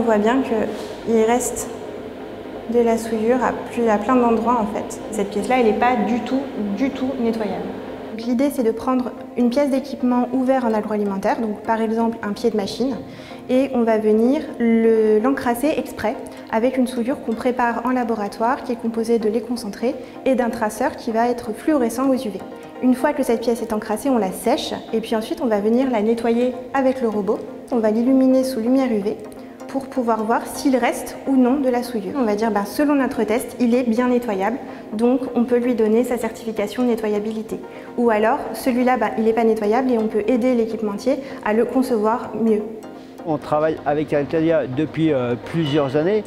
voit bien qu'il reste de la souillure à plein d'endroits en fait. Cette pièce-là, elle n'est pas du tout nettoyable. L'idée, c'est de prendre une pièce d'équipement ouvert en agroalimentaire, donc par exemple un pied de machine, et on va venir l'encrasser exprès avec une souillure qu'on prépare en laboratoire qui est composée de lait concentré et d'un traceur qui va être fluorescent aux UV. Une fois que cette pièce est encrassée, on la sèche et puis ensuite on va venir la nettoyer avec le robot. On va l'illuminer sous lumière UV pour pouvoir voir s'il reste ou non de la souillure. On va dire, selon notre test, il est bien nettoyable, donc on peut lui donner sa certification de nettoyabilité. Ou alors, celui-là, il n'est pas nettoyable et on peut aider l'équipementier à le concevoir mieux. On travaille avec Alcadia depuis plusieurs années.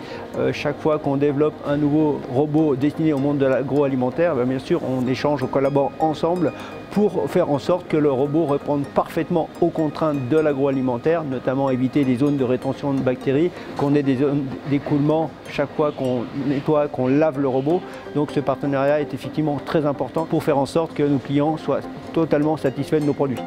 Chaque fois qu'on développe un nouveau robot destiné au monde de l'agroalimentaire, bien sûr, on échange, on collabore ensemble pour faire en sorte que le robot réponde parfaitement aux contraintes de l'agroalimentaire, notamment éviter des zones de rétention de bactéries, qu'on ait des zones d'écoulement chaque fois qu'on nettoie, qu'on lave le robot. Donc ce partenariat est effectivement très important pour faire en sorte que nos clients soient totalement satisfaits de nos produits.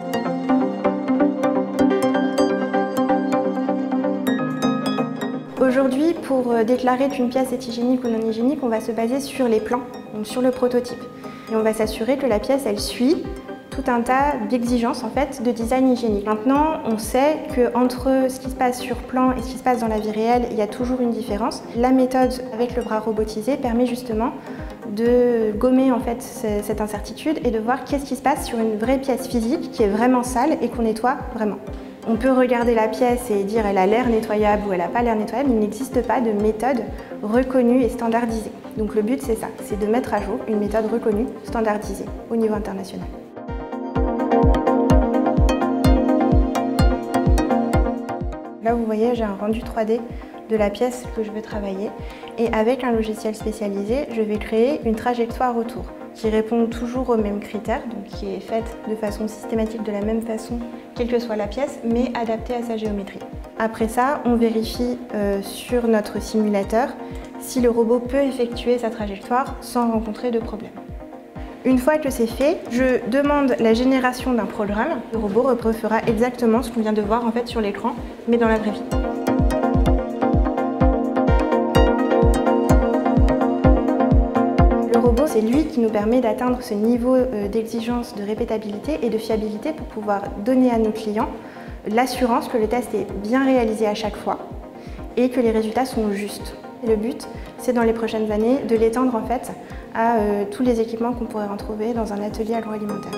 Aujourd'hui, pour déclarer qu'une pièce est hygiénique ou non hygiénique, on va se baser sur les plans, donc sur le prototype. Et on va s'assurer que la pièce, elle suit tout un tas d'exigences en fait, de design hygiénique. Maintenant, on sait qu'entre ce qui se passe sur plan et ce qui se passe dans la vie réelle, il y a toujours une différence. La méthode avec le bras robotisé permet justement de gommer en fait cette incertitude et de voir qu'est-ce qui se passe sur une vraie pièce physique qui est vraiment sale et qu'on nettoie vraiment. On peut regarder la pièce et dire elle a l'air nettoyable ou elle n'a pas l'air nettoyable. Il n'existe pas de méthode reconnue et standardisée. Donc le but c'est ça, c'est de mettre à jour une méthode reconnue, standardisée au niveau international. Là vous voyez, j'ai un rendu 3D de la pièce que je veux travailler et avec un logiciel spécialisé, je vais créer une trajectoire autour qui répond toujours aux mêmes critères, donc qui est faite de façon systématique, de la même façon, quelle que soit la pièce, mais adaptée à sa géométrie. Après ça, on vérifie sur notre simulateur si le robot peut effectuer sa trajectoire sans rencontrer de problème. Une fois que c'est fait, je demande la génération d'un programme. Le robot refera exactement ce qu'on vient de voir en fait sur l'écran, mais dans la vraie vie. Le robot, c'est lui qui nous permet d'atteindre ce niveau d'exigence, de répétabilité et de fiabilité pour pouvoir donner à nos clients l'assurance que le test est bien réalisé à chaque fois et que les résultats sont justes. Et le but, c'est dans les prochaines années de l'étendre en fait à tous les équipements qu'on pourrait retrouver dans un atelier agroalimentaire.